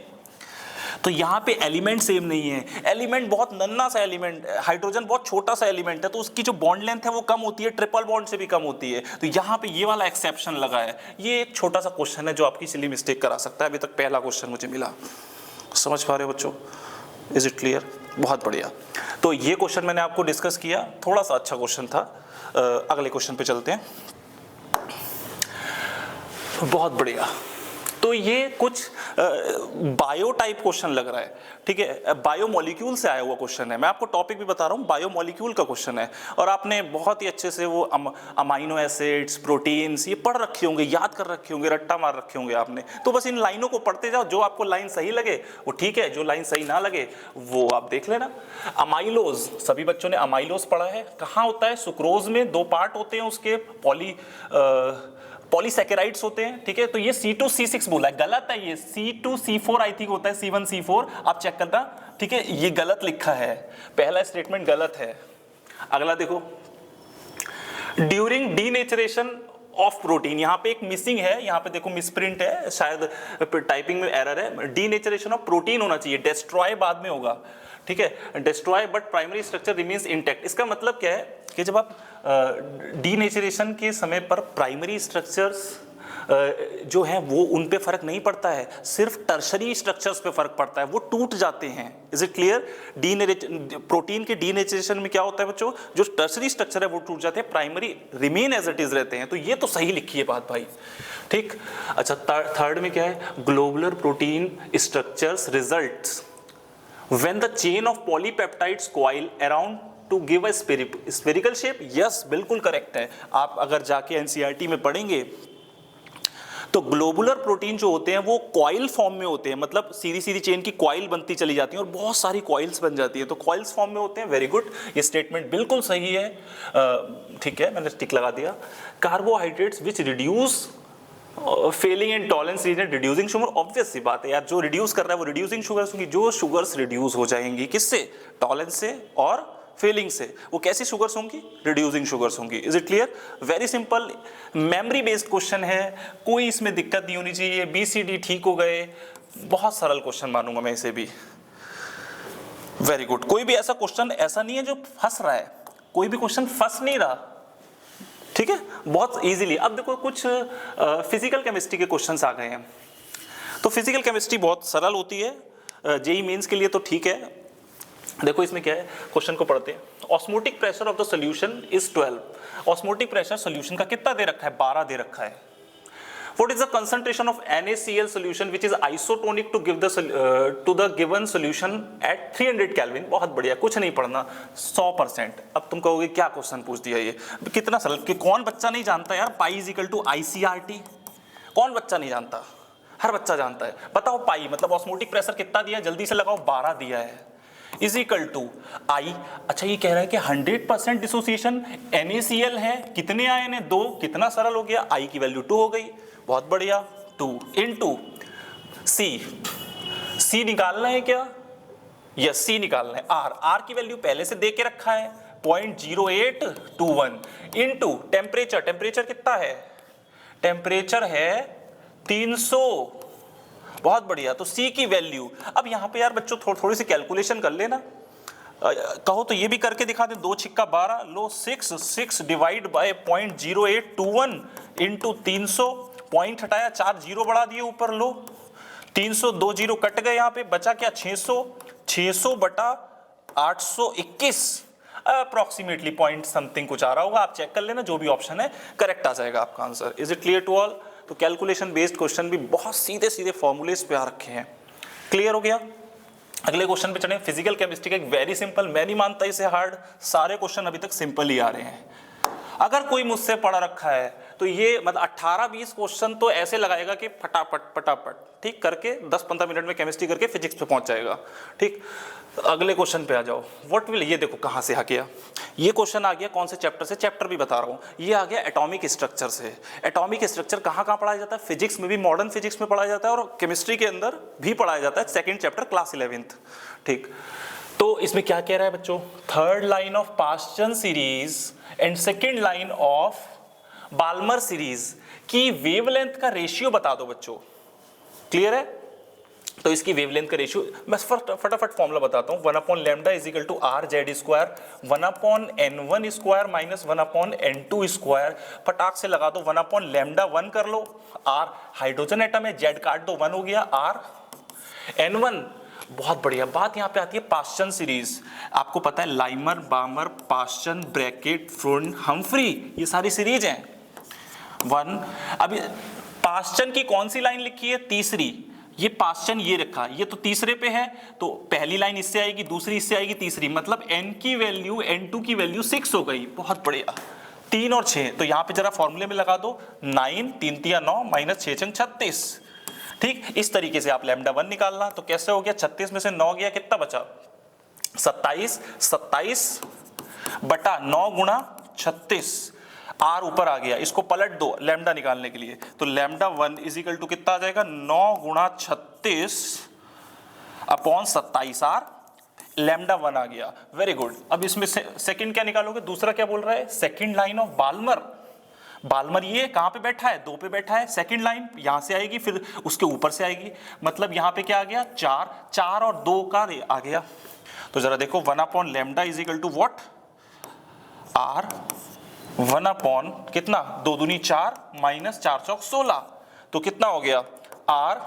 तो यहां पे एलिमेंट सेम नहीं है। एलिमेंट बहुत नन्ना सा एलिमेंट, हाइड्रोजन बहुत छोटा सा एलिमेंट है, तो उसकी जो बॉन्ड लेंथ है वो कम होती है, ट्रिपल बॉन्ड से भी कम होती है। तो यहां पे ये वाला एक्सेप्शन लगा है। ये एक छोटा सा क्वेश्चन है जो आपकी सिली मिस्टेक करा सकता है। अभी तक पहला क्वेश्चन मुझे मिला, समझ पा रहे हो बच्चों? Is it clear? बहुत बढ़िया। तो ये क्वेश्चन मैंने आपको डिस्कस किया, थोड़ा सा अच्छा क्वेश्चन था। अगले क्वेश्चन पे चलते हैं। बहुत बढ़िया। तो ये कुछ बायो टाइप क्वेश्चन लग रहा है, ठीक है, बायो मॉलिक्यूल से आया हुआ क्वेश्चन है। मैं आपको टॉपिक भी बता रहा हूँ, बायो मॉलिक्यूल का क्वेश्चन है। और आपने बहुत ही अच्छे से वो अमाइनो एसिड्स, प्रोटीन्स ये पढ़ रखे होंगे, याद कर रखे होंगे, रट्टा मार रखे होंगे आपने। तो बस इन लाइनों को पढ़ते जाओ, जो आपको लाइन सही लगे वो ठीक है, जो लाइन सही ना लगे वो आप देख लेना। अमाइलोज, सभी बच्चों ने अमाइलोज पढ़ा है। कहाँ होता है? सुक्रोज में 2 पार्ट होते हैं उसके, पॉलीसैकेराइड्स होते हैं, ठीक है। तो ये C2C6 बोला है, गलत है। ये C2C4 आई थिंक होता है, C1C4 आप चेक करना, ठीक है। ये गलत लिखा है, पहला स्टेटमेंट गलत है। अगला देखो, ड्यूरिंग डीनेचरेशन ऑफ प्रोटीन, यहाँ पे एक मिसिंग है, यहाँ पे देखो मिसप्रिंट है, शायद टाइपिंग में एरर है। डीनेचरेशन ऑफ प्रोटीन होना चाहिए, डिस्ट्रॉय बाद में होगा, ठीक है। Destroy but primary structure remains intact. इसका मतलब क्या है कि जब आप डीनेचरेशन के समय पर प्राइमरी स्ट्रक्चर्स जो हैं वो उन पे फर्क नहीं पड़ता है, सिर्फ टर्शरी स्ट्रक्चर्स पे फर्क पड़ता है, वो टूट जाते हैं। Is it clear? प्रोटीन के डीनेचरेशन में क्या होता है बच्चों? जो टर्शरी स्ट्रक्चर है वो टूट जाते हैं, primary remain as it is रहते हैं। तो ये तो सही लिखी है बात भाई, ठीक। अच्छा, थर्ड में क्या है? Globular protein structures results when the chain of polypeptides coil around to give a spherical shape। yes, बिल्कुल करेक्ट है। आप अगर जाके एनसीईआरटी में पढ़ेंगे तो ग्लोबुलर प्रोटीन जो होते हैं वो कॉइल फॉर्म में होते हैं, मतलब सीधी सीधी चेन की कॉइल बनती चली जाती है और बहुत सारी कॉइल्स बन जाती है, तो कॉइल्स फॉर्म में होते हैं। वेरी गुड, ये स्टेटमेंट बिल्कुल सही है, ठीक है, मैंने टिक लगा दिया। Carbohydrates which reduce Fehling and Tollens reason reducing sugar, obvious सी बात है यार, जो रिड्यूस कर रहा है वो रिड्यूसिंग शुगर्स होंगी। जो शुगर्स रिड्यूस हो जाएंगी किससे? टॉलरेंस से और फेलिंग से। वो कैसी शुगर्स होंगी? रिड्यूसिंग शुगर्स होंगी। Is it clear? Very simple, memory based question है, कोई इसमें दिक्कत नहीं होनी चाहिए। BCD ठीक हो गए, बहुत सरल क्वेश्चन मानूंगा मैं इसे भी। Very good. कोई भी ऐसा क्वेश्चन ऐसा नहीं है जो फंस रहा है, कोई भी क्वेश्चन फंस नहीं रहा, ठीक है, बहुत इजीली। अब देखो कुछ फिजिकल केमिस्ट्री के क्वेश्चंस आ गए हैं। तो फिजिकल केमिस्ट्री बहुत सरल होती है, जेईई मेंस के लिए तो ठीक है। देखो इसमें क्या है, क्वेश्चन को पढ़ते हैं। Osmotic pressure of the solution is 12। Osmotic pressure solution का कितना दे रखा है? 12 दे रखा है। What is the concentration of NaCl solution which is isotonic to give the to the given solution at 300 Kelvin? बहुत बढ़िया, कुछ नहीं पढ़ना, 100%। अब तुम कहोगे क्या क्वेश्चन पूछ दिया ये, कितना सरल, कि कौन बच्चा नहीं जानता यार pi is equal to ICRT? कौन बच्चा नहीं जानता? हर बच्चा जानता है। बताओ पाई मतलब ऑस्मोटिक प्रेशर कितना दिया है? जल्दी से लगाओ, 12 दिया है, इज इक्वल टू आई। अच्छा, ये कह रहा है कि 100% डिसोसिएशन NaCl है, कितने आए ने? 2। कितना सरल हो गया, आई की वैल्यू 2 हो गई, बहुत बढ़िया। 2 इंटू सी निकालना है क्या? यस, सी निकालना है। आर की वैल्यू पहले से दे के रखा है 0.0821 इंटू टेम्परेचर। टेम्परेचर कितना है? टेम्परेचर है 300, बहुत बढ़िया। तो सी की वैल्यू, अब यहां पे यार बच्चों थोड़ी सी कैलकुलेशन कर लेना, कहो तो ये भी करके दिखा दे। 2 छिक्का 12, लो 6 डिवाइड बाय 0.0821 इंटू 300, पॉइंट हटाया, 4 जीरो बढ़ा दिए ऊपर, लो 300, 2 जीरो कट गए, यहाँ पे बचा क्या? 600 बटा 821, अप्रोक्सीमेटली पॉइंट समथिंग कुछ आ रहा होगा, आप चेक कर लेना, जो भी ऑप्शन है करेक्ट आ जाएगा आपका answer. Is it clear to all? तो कैलकुलेशन बेस्ड क्वेश्चन भी बहुत सीधे सीधे फॉर्मूलेस पे आ रखे हैं। क्लियर हो गया? अगले क्वेश्चन पे चले। फिजिकल केमिस्ट्री का एक वेरी सिंपल, मैं नहीं मानता इसे हार्ड, सारे क्वेश्चन अभी तक सिंपल ही आ रहे हैं। अगर कोई मुझसे पढ़ रखा है तो ये मतलब 18-20 क्वेश्चन तो ऐसे लगाएगा कि फटाफट फटाफट ठीक करके 10-15 मिनट में केमिस्ट्री करके फिजिक्स पे पहुंच जाएगा। ठीक, अगले क्वेश्चन पे आ जाओ। व्हाट विल, ये देखो कहाँ से आ गया ये क्वेश्चन, आ गया कौन से चैप्टर से, चैप्टर भी बता रहा हूँ, ये आ गया एटॉमिक स्ट्रक्चर से। एटॉमिक स्ट्रक्चर कहाँ कहाँ पढ़ाया जाता है, फिजिक्स में भी, मॉडर्न फिजिक्स में पढ़ाया जाता है और केमिस्ट्री के अंदर भी पढ़ाया जाता है, सेकेंड चैप्टर क्लास 11th। ठीक, तो इसमें क्या कह रहा है बच्चों, third line of Paschen series and second line of Balmer series की वेवलेंथ का रेशियो बता दो बच्चों। क्लियर है, तो इसकी वेवलेंथ का रेशियो मैं फटाफट फॉर्मूला बताता हूँ। 1/λ is equal to R Z square 1/n1 square minus 1/n2 square. फटाक से लगा दो, 1/λ1 कर लो, आर हाइड्रोजन एटम है, जेड काट दो, 1 हो गया, आर n1। बहुत बढ़िया बात यहाँ पे आती है पास्चन सीरीज। आपको पता है लाइमर, बामर, पास्चन, ब्रैकेट, फ्रुन, हम्फ्री, ये सारी सीरीज हैं। 1 अभी पास्चन की कौन सी लाइन लिखी है, तीसरी, ये पास्चन ये रखा, ये तो तीसरे पे है, तो पहली लाइन इससे आएगी, दूसरी इससे आएगी, तीसरी, मतलब n की वैल्यू n2 की वैल्यू 6 हो गई। बहुत बढ़िया, 3 और 6, तो यहाँ पे जरा फॉर्मूले में लगा दो, 9 3 3 9 माइनस 6 6 36। ठीक, इस तरीके से आप λ1 निकालना, तो कैसे हो गया, 36 में से 9 गया, कितना बचा, 27, 27 बटा 9 गुणा 36, आर ऊपर आ गया, इसको पलट दो लैम्डा निकालने के लिए, तो λ1 इज इक्वल टू कितना आ जाएगा, 9 गुणा 36 अपॉन 27, आर λ1 आ गया। Very good. अब इसमें सेकंड क्या निकालोगे, दूसरा क्या बोल रहा है, second line of Balmer. Balmer ये कहाँ पे बैठा है, 2 पे बैठा है, सेकंड लाइन यहां से आएगी, फिर उसके ऊपर से आएगी, मतलब यहां पे क्या आ गया, 4 4 और 2 का आ गया। तो जरा देखो 1/λ is equal to what, R 1 कितना, 2 दूनी 4 माइनस 4 चौक 16, तो कितना हो गया, आर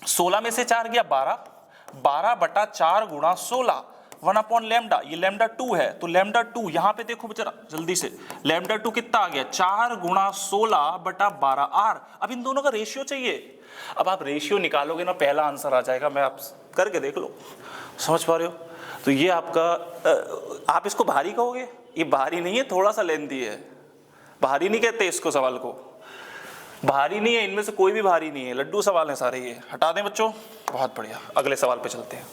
16 में से 4 गया 12, 12 बटा 4 गुणा 16, 1/λ, ये λ2 है, तो λ2 यहां पे देखो जरा जल्दी से, λ2 कितना आ गया, 4 गुणा 16 बटा 12 आर। अब इन दोनों का रेशियो चाहिए। अब आप रेशियो निकालोगे ना, पहला आंसर आ जाएगा, मैं आप करके देख लो, समझ पा रहे हो। तो ये आपका, आप इसको भारी कहोगे, ये भारी नहीं है, थोड़ा सा लेंथी है, भारी नहीं कहते इसको, सवाल को भारी नहीं है, इनमें से कोई भी भारी नहीं है, लड्डू सवाल है सारे, ये हटा दें बच्चों। बहुत बढ़िया, अगले सवाल पे चलते हैं।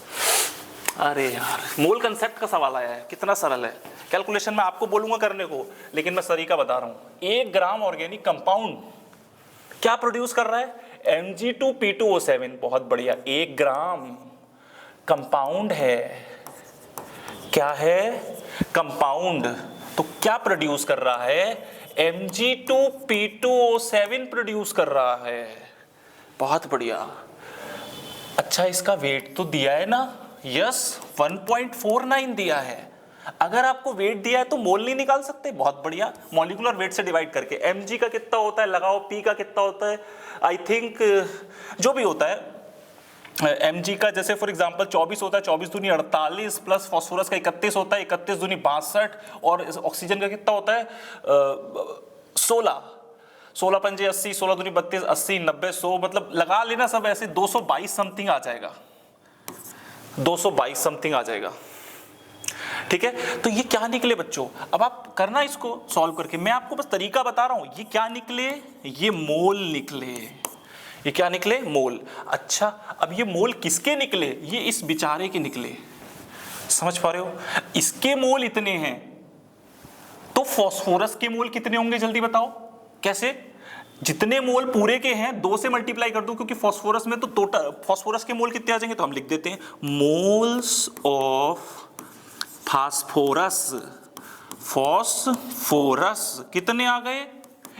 अरे यार, मोल कंसेप्ट का सवाल आया है, कितना सरल है। कैलकुलेशन में आपको बोलूंगा करने को, लेकिन मैं तरीका बता रहा हूं। 1 ग्राम ऑर्गेनिक कंपाउंड क्या प्रोड्यूस कर रहा है, Mg2P2O7। बहुत बढ़िया, 1 ग्राम कंपाउंड है, क्या है, कंपाउंड, तो क्या प्रोड्यूस कर रहा है, Mg2P2O7 प्रोड्यूस कर रहा है। बहुत बढ़िया। अच्छा, इसका वेट तो दिया है ना, यस 1.49 दिया है। अगर आपको वेट दिया है तो मोल नहीं निकाल सकते, बहुत बढ़िया, मॉलिक्यूलर वेट से डिवाइड करके। mg का कितना होता है लगाओ, p का कितना होता है, आई थिंक जो भी होता है, mg का जैसे फॉर एग्जांपल 24 होता है, 24 दूनी 48 प्लस फॉस्फोरस का 31 होता है, 31 दूनी 62, और ऑक्सीजन का कितना होता है 16, 16 पंजे 80, 16 दूनी 32, 80 90 100, मतलब लगा लेना सब ऐसे 222 समथिंग आ जाएगा, 222 समथिंग आ जाएगा। ठीक है, तो ये क्या निकले बच्चों, अब आप करना इसको सॉल्व करके, मैं आपको बस तरीका बता रहा हूं। ये क्या निकले, ये मोल निकले, ये क्या निकले, मोल। अच्छा, अब ये मोल किसके निकले, ये इस बेचारे के निकले, समझ पा रहे हो, इसके मोल इतने हैं, तो फास्फोरस के मोल कितने होंगे, जल्दी बताओ कैसे, जितने मोल पूरे के हैं 2 से मल्टीप्लाई कर दो, क्योंकि फास्फोरस में तो टोटल फास्फोरस के मोल कितने आ जाएंगे, तो हम लिख देते हैं मोल्स ऑफ फास्फोरस, फास्फोरस कितने आ गए,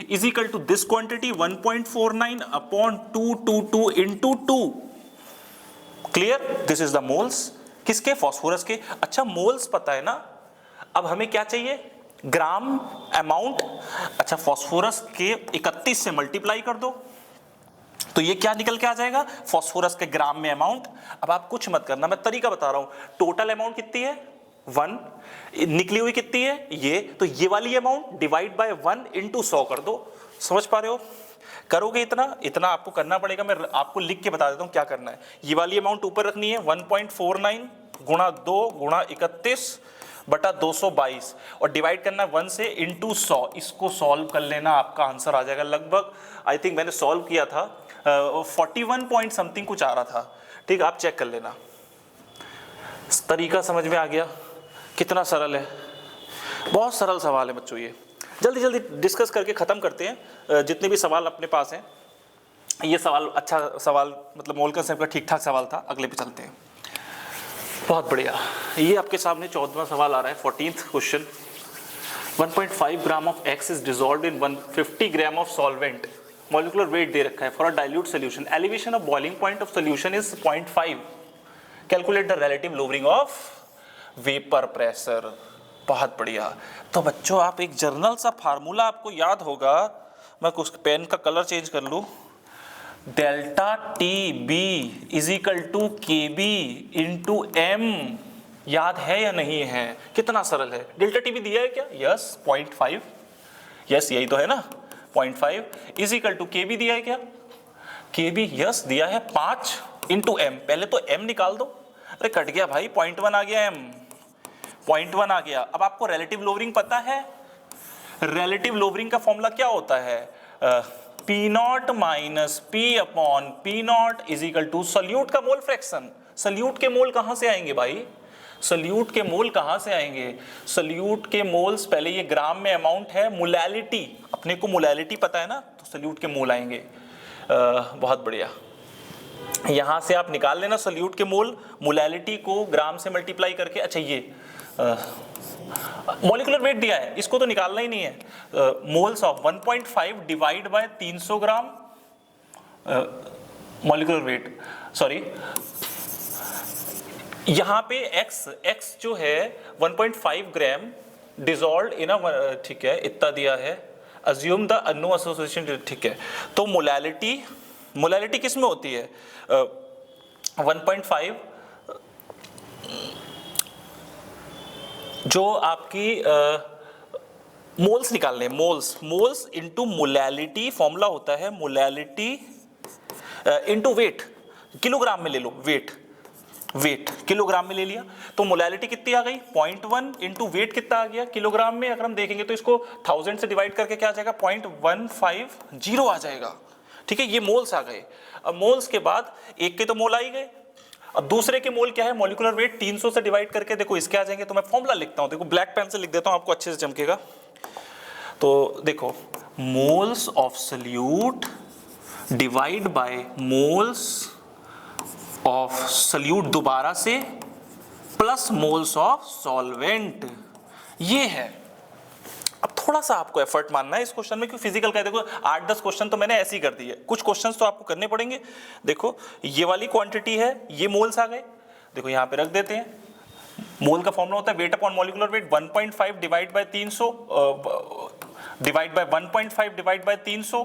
is equal to this quantity 1.49 upon 222 into 2। Clear, this is the moles, किसके, फास्फोरस के। अच्छा, मोल्स पता है ना, अब हमें क्या चाहिए, ग्राम अमाउंट। अच्छा, फास्फोरस के 31 से मल्टीप्लाई कर दो, तो ये क्या निकल के आ जाएगा, फास्फोरस के ग्राम में अमाउंट। अब आप कुछ मत करना, मैं तरीका बता रहा हूं, टोटल अमाउंट कितनी है 1, निकली हुई कितनी है ये, तो ये वाली अमाउंट डिवाइड बाय 1 इंटू 100 कर दो, समझ पा रहे हो। करोगे इतना, इतना आपको करना पड़ेगा, मैं आपको लिख के बता देता हूं क्या करना है। ये वाली अमाउंट ऊपर रखनी है, 1.49 गुणा 2 गुणा 31 बटा 222 और डिवाइड करना 1 से इंटू 100, इसको सॉल्व कर लेना, आपका आंसर आ जाएगा लगभग, आई थिंक मैंने सॉल्व किया था 41 पॉइंट समथिंग कुछ आ रहा था। ठीक, आप चेक कर लेना। तरीका समझ में आ गया? कितना सरल है, बहुत सरल सवाल है बच्चों। ये जल्दी जल्दी डिस्कस करके ख़त्म करते हैं जितने भी सवाल अपने पास हैं। ये सवाल अच्छा सवाल, मतलब मोल कंसेप्ट का ठीक ठाक सवाल था। अगले पे चलते हैं। बहुत बढ़िया, ये आपके सामने 14वां सवाल आ रहा है, 14th question. 1.5 gram of X is dissolved in 150 gram of solvent, molecular weight दे रखा है for a dilute solution, elevation of boiling point of solution is 0.5, calculate the relative lowering of vapour pressure. बहुत बढ़िया। तो बच्चों आप एक journal सा फार्मूला आपको याद होगा, मैं कुछ पेन का कलर चेंज कर लूँ, delta T B is equal to K B into M. याद है या नहीं है? कितना सरल है। डेल्टा टी बी दिया है क्या? यस 0.5, यस यही तो है ना 0.5 is equal to K B दिया है क्या? के बी यस दिया है 5 इंटू एम। पहले तो एम निकाल दो। अरे कट गया भाई, 0.1 आ गया, एम 0.1 आ गया। अब आपको रिलेटिव लोअरिंग पता है? रिलेटिव लोअरिंग का फॉर्मूला क्या होता है? P not minus P upon P not is equal to solute का मोल फ्रैक्शन। सोल्यूट के मोल कहां से आएंगे भाई? सोल्यूट के मोल कहां से आएंगे? सोल्यूट के मोल्स, पहले ये ग्राम में अमाउंट है, मोलैलिटी, अपने को मोलैलिटी पता है ना, तो सोल्यूट के मोल आएंगे। बहुत बढ़िया, यहां से आप निकाल लेना सोल्यूट के मोल, मोलैलिटी को ग्राम से मल्टीप्लाई करके। अच्छा ये मॉलिक्यूलर वेट दिया है, इसको तो निकालना ही नहीं है। Moles of 1.5 divide by 300 gram molecular weight, sorry यहां पे x जो है 1.5 ग्राम डिसॉल्व्ड इन अ, ठीक है इतना दिया है, अज्यूम द नो एसोसिएशन, ठीक है। तो मोलैलिटी किस में होती है? 1.5 जो आपकी मोल्स निकालने, मोल्स इनटू मोलैलिटी, फॉर्मूला होता है मोलैलिटी इनटू वेट, किलोग्राम में ले लो, वेट किलोग्राम में ले लिया, तो मोलैलिटी कितनी आ गई? 0.1 इंटू वेट कितना आ गया किलोग्राम में? अगर हम देखेंगे तो इसको 1000 से डिवाइड करके क्या आ जाएगा? 0.150 आ जाएगा। ठीक है, ये मोल्स आ गए। अब मोल्स के बाद एक के तो मोल आ ही गए, अब दूसरे के मोल क्या है? मॉलिक्यूलर वेट 300 से डिवाइड करके देखो इसके आ जाएंगे। तो मैं फॉर्मूला लिखता हूं, देखो ब्लैक पेन से लिख देता हूं, आपको अच्छे से चमकेगा। तो देखो moles of solute divide by moles of solute दोबारा से प्लस मोल्स ऑफ सॉल्वेंट, ये है। अब थोड़ा सा आपको एफर्ट मानना है इस क्वेश्चन में, क्योंकि फिजिकल का देखो 8-10 क्वेश्चन तो मैंने ऐसे ही कर दिए, कुछ क्वेश्चंस तो आपको करने पड़ेंगे। देखो ये वाली क्वांटिटी है, ये मोल्स आ गए, देखो यहाँ पे रख देते हैं। मोल का फॉर्मूला होता है weight upon molecular weight, 1.5 divide by 300 divide by 1.5 divide by 300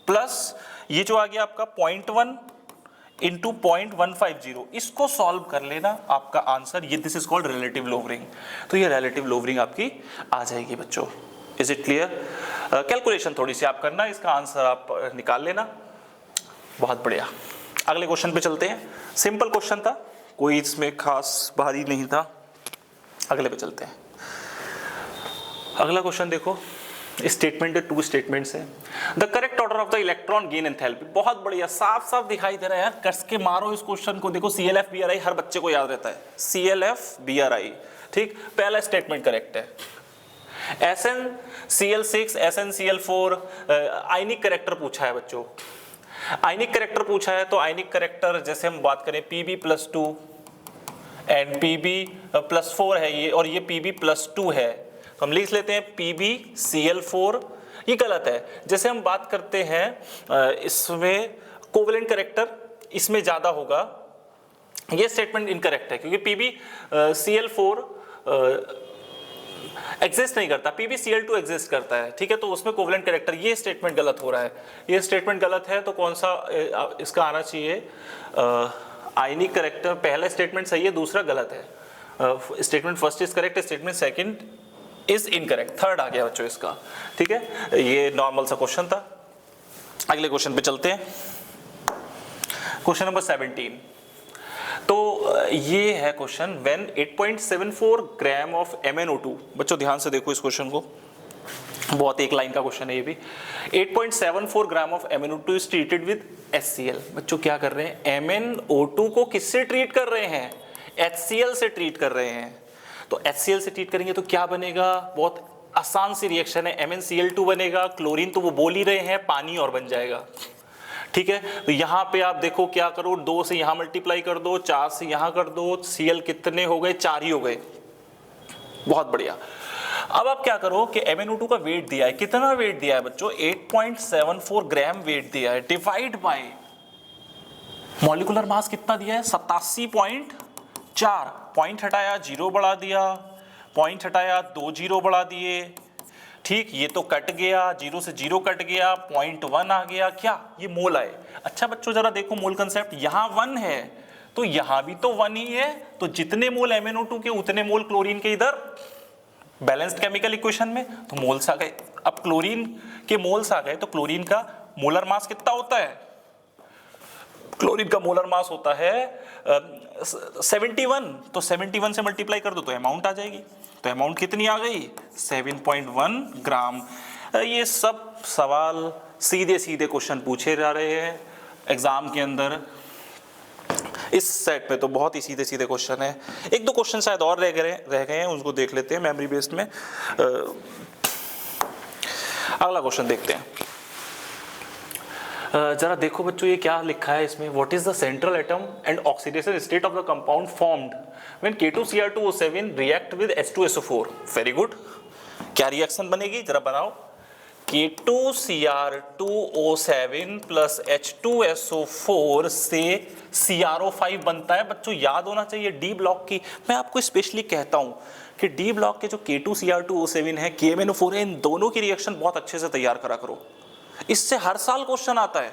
plus ये जो आ गया आपका 0.1 इंटू 0.150, इसको सॉल्व कर लेना, आपका आंसर ये, this is called relative lowering. तो ये रिलेटिव लोअरिंग आपकी आ जाएगी बच्चों। Is it clear? कैलकुलेशन थोड़ी सी आप करना, इसका आंसर आप निकाल लेना। बहुत बढ़िया, अगले क्वेश्चन पे चलते हैं। सिंपल क्वेश्चन था, कोई इसमें खास भारी नहीं था। अगले पे चलते हैं। अगला क्वेश्चन देखो, स्टेटमेंट है, 2 स्टेटमेंट्स है। The correct order of the electron gain enthalpy, बहुत बढ़िया, साफ साफ दिखाई दे रहा है यार, कस के मारो इस क्वेश्चन को। देखो CLF BRI हर बच्चे को याद रहता है, CLF BRI, ठीक। पहला स्टेटमेंट करेक्ट है। SnCl6 SnCl4 आयनिक करेक्टर पूछा है बच्चों, आयनिक करेक्टर पूछा है, तो आयनिक करेक्टर जैसे हम बात करें Pb+2 एंड Pb+4 है ये, और ये Pb+2 है, तो हम लिख लेते हैं PbCl4। ये गलत है। जैसे हम बात करते हैं इसमें कोवेलेंट करेक्टर इसमें ज्यादा होगा, ये स्टेटमेंट इनकरेक्ट है, क्योंकि PbCl4 एग्जिस्ट नहीं करता, PbCl2 एग्जिस्ट करता है, ठीक है, तो उसमें कोवेलेंट करेक्टर, ये स्टेटमेंट गलत हो रहा है, ये स्टेटमेंट गलत है। तो कौन सा इसका आना चाहिए? आयनिक करेक्टर, पहला स्टेटमेंट सही है, दूसरा गलत है। Statement first is correct, statement second is incorrect, third आ गया बच्चों इसका, ठीक है। ये नॉर्मल सा क्वेश्चन था। अगले क्वेश्चन पे चलते हैं, क्वेश्चन नंबर 17। तो ये है question, when 8.74 gram of MnO2, बच्चों ध्यान से देखो इस क्वेश्चन को, बहुत एक लाइन का क्वेश्चन है ये भी। 8.74 gram of MnO2 is treated with HCl। बच्चों क्या कर रहे हैं, MnO2 को किससे ट्रीट कर रहे हैं, HCl से ट्रीट कर रहे हैं। तो HCl से ट्रीट करेंगे तो क्या बनेगा, बहुत आसान सी रिएक्शन है, MnCl2 बनेगा, क्लोरीन तो वो बोल ही रहे हैं, पानी और बन जाएगा। ठीक है, तो यहाँ पे आप देखो क्या करो, 2 से यहाँ मल्टीप्लाई कर दो, 4 से यहाँ कर दो, Cl कितने हो गए, 4 ही हो गए, बहुत बढ़िया। अब आप क्या करो कि MnO2 का वेट दिया है, कितना वेट दिया है बच्चों, 8.74 ग्राम वेट दिया है, डिवाइड बाय मॉलिक्यूलर मास कितना दिया है, 87.4, पॉइंट हटाया 0 बढ़ा दिया, पॉइंट हटाया 2 0 बढ़ा दिए, ठीक, ये तो कट गया, 0 से 0 कट गया, 0.1 आ गया, क्या ये मोल आए। अच्छा बच्चों जरा देखो मोल कंसेप्ट, यहाँ 1 है तो यहाँ भी तो 1 ही है, तो जितने मोल MnO2 के उतने मोल क्लोरीन के इधर, बैलेंस्ड केमिकल इक्वेशन में, तो मोल्स आ गए। अब क्लोरीन के मोल्स आ गए तो क्लोरीन का मोलर मास कितना होता है, क्लोरीन का मोलर मास होता है 71, तो 71 से मल्टीप्लाई कर दो तो अमाउंट आ जाएगी, तो अमाउंट कितनी आ गई, 7.1 ग्राम। ये सब सवाल सीधे सीधे क्वेश्चन पूछे जा रहे हैं एग्जाम के अंदर, इस सेट में तो बहुत ही सीधे सीधे क्वेश्चन है। एक दो क्वेश्चन शायद और रह गए हैं, उसको देख लेते हैं मेमोरी बेस्ड में। अगला क्वेश्चन देखते हैं। जरा देखो बच्चों ये क्या लिखा है इसमें, what is the central atom and oxidation state of the compound formed when K2Cr2O7 react with H2SO4। Very good, क्या रिएक्शन बनेगी जरा बनाओ, K2Cr2O7 प्लस H2SO4 से CrO5 बनता है। बच्चों याद होना चाहिए डी ब्लॉक की, मैं आपको स्पेशली कहता हूं कि डी ब्लॉक के जो K2Cr2O7 है, KMnO4 है, इन दोनों की रिएक्शन बहुत अच्छे से तैयार करा करो, इससे हर साल क्वेश्चन आता है,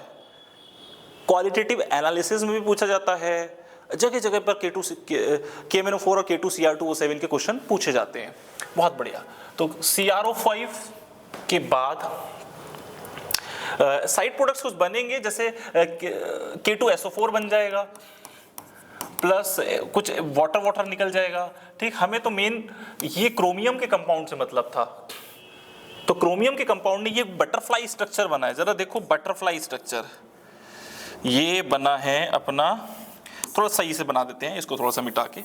क्वालिटेटिव एनालिसिस में भी पूछा जाता है, जगह जगह पर KMnO4 और K2Cr2O7 के क्वेश्चन पूछे जाते हैं। बहुत बढ़िया, तो CrO5 के बाद साइड प्रोडक्ट्स कुछ बनेंगे, जैसे K2SO4 बन जाएगा, प्लस कुछ वाटर निकल जाएगा। ठीक, हमें तो मेन ये क्रोमियम के कंपाउंड से मतलब था, तो क्रोमियम के कंपाउंड ने ये बटरफ्लाई स्ट्रक्चर बना है। जरा देखो बटरफ्लाई स्ट्रक्चर ये बना है अपना, थोड़ा सही से बना देते हैं इसको, थोड़ा सा मिटा के,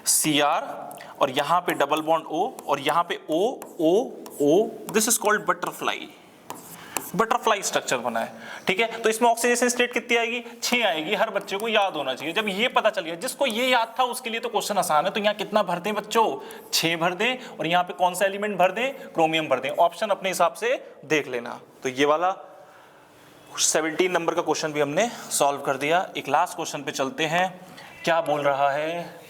Cr और यहाँ पे डबल बॉन्ड O और यहाँ पे O, this is called butterfly structure बना है। ठीक है, तो इसमें ऑक्सीडेशन स्टेट कितनी आएगी, 6 आएगी, हर बच्चे को याद होना चाहिए। जब ये पता चल गया, जिसको ये याद था उसके लिए तो क्वेश्चन आसान है। तो यहाँ कितना भर दें बच्चों, 6 भर दें, और यहाँ पे कौन सा एलिमेंट भर दें, क्रोमियम भर दें, ऑप्शन अपने हिसाब से देख लेना। तो ये वाला 17 नंबर का क्वेश्चन भी हमने सॉल्व कर दिया। एक लास्ट क्वेश्चन पे चलते हैं, क्या बोल रहा है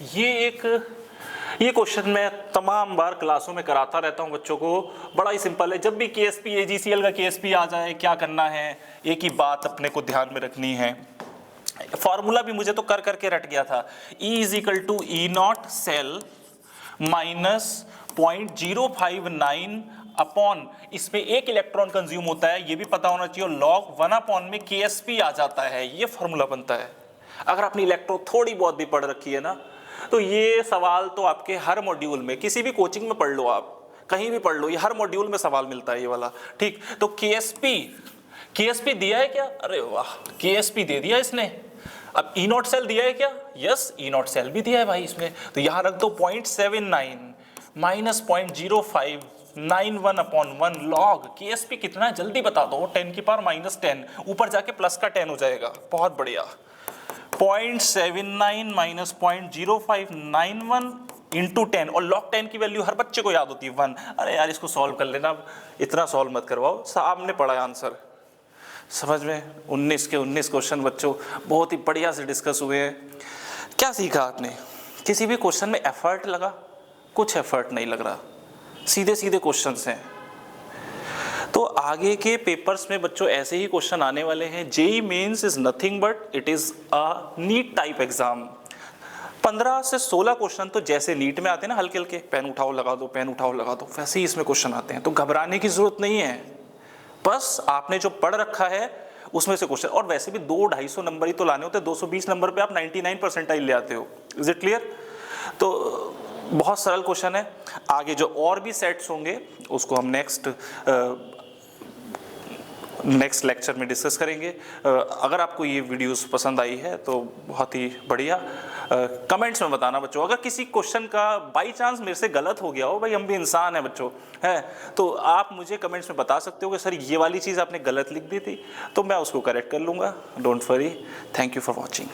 ये क्वेश्चन मैं तमाम बार क्लासों में कराता रहता हूं बच्चों को, बड़ा ही सिंपल है। जब भी KSP AgCl का KSP आ जाए क्या करना है, एक ही बात अपने को ध्यान में रखनी है, फॉर्मूला भी मुझे तो कर करके रट गया था, E is equal to E0 cell minus 0.059 upon, इसमें 1 इलेक्ट्रॉन कंज्यूम होता है, ये भी पता होना चाहिए, लॉग 1 अपॉन में KSP आ जाता है, ये फॉर्मूला बनता है। अगर आपने इलेक्ट्रो थोड़ी बहुत भी पढ़ रखी है ना, तो ये सवाल तो आपके हर मॉड्यूल में, किसी भी कोचिंग में पढ़ लो, आप कहीं भी पढ़ लो, ये हर मॉड्यूल में सवाल मिलता है ये वाला। ठीक, तो KSP दिया है क्या, अरे वाह KSP दे दिया इसने। अब E0 सेल दिया है क्या, यस E0 सेल भी दिया है भाई इसमें, तो यहां रख दो 0.79 माइनस 0.0591 अपॉन 1 लॉग KSP कितना है जल्दी बता दो, 10 की पावर -10, ऊपर जाके प्लस का 10 हो जाएगा, बहुत बढ़िया। 0.79 माइनस 0.0591 इंटू 10, और लॉग 10 की वैल्यू हर बच्चे को याद होती है 1। अरे यार इसको सॉल्व कर लेना, इतना सॉल्व मत करवाओ, सामने पड़ा है आंसर, समझ में। 19 के 19 क्वेश्चन बच्चों बहुत ही बढ़िया से डिस्कस हुए हैं। क्या सीखा आपने, किसी भी क्वेश्चन में एफर्ट लगा, कुछ एफर्ट नहीं लग रहा, सीधे सीधे क्वेश्चंस हैं। तो आगे के पेपर्स में बच्चों ऐसे ही क्वेश्चन आने वाले हैं। JEE mains is nothing but it is a NEET type exam. 15 से 16 क्वेश्चन तो जैसे नीट में आते हैं ना, हल्के हल्के, पेन उठाओ लगा दो, पेन उठाओ लगा दो, वैसे ही इसमें क्वेश्चन आते हैं। तो घबराने की जरूरत नहीं है, बस आपने जो पढ़ रखा है उसमें से क्वेश्चन, और वैसे भी 200-250 नंबर ही तो लाने होते हैं, 220 नंबर पे आप 99 परसेंटाइल ले आते हो। Is it clear? तो बहुत सरल क्वेश्चन है। आगे जो और भी सेट्स होंगे उसको हम नेक्स्ट लेक्चर में डिस्कस करेंगे। अगर आपको ये वीडियोस पसंद आई है तो बहुत ही बढ़िया। कमेंट्स में बताना बच्चों, अगर किसी क्वेश्चन का बाई चांस मेरे से गलत हो गया हो, भाई हम भी इंसान हैं बच्चों, है, तो आप मुझे कमेंट्स में बता सकते हो कि सर ये वाली चीज़ आपने गलत लिख दी थी, तो मैं उसको करेक्ट कर लूँगा। Don't worry. Thank you for watching.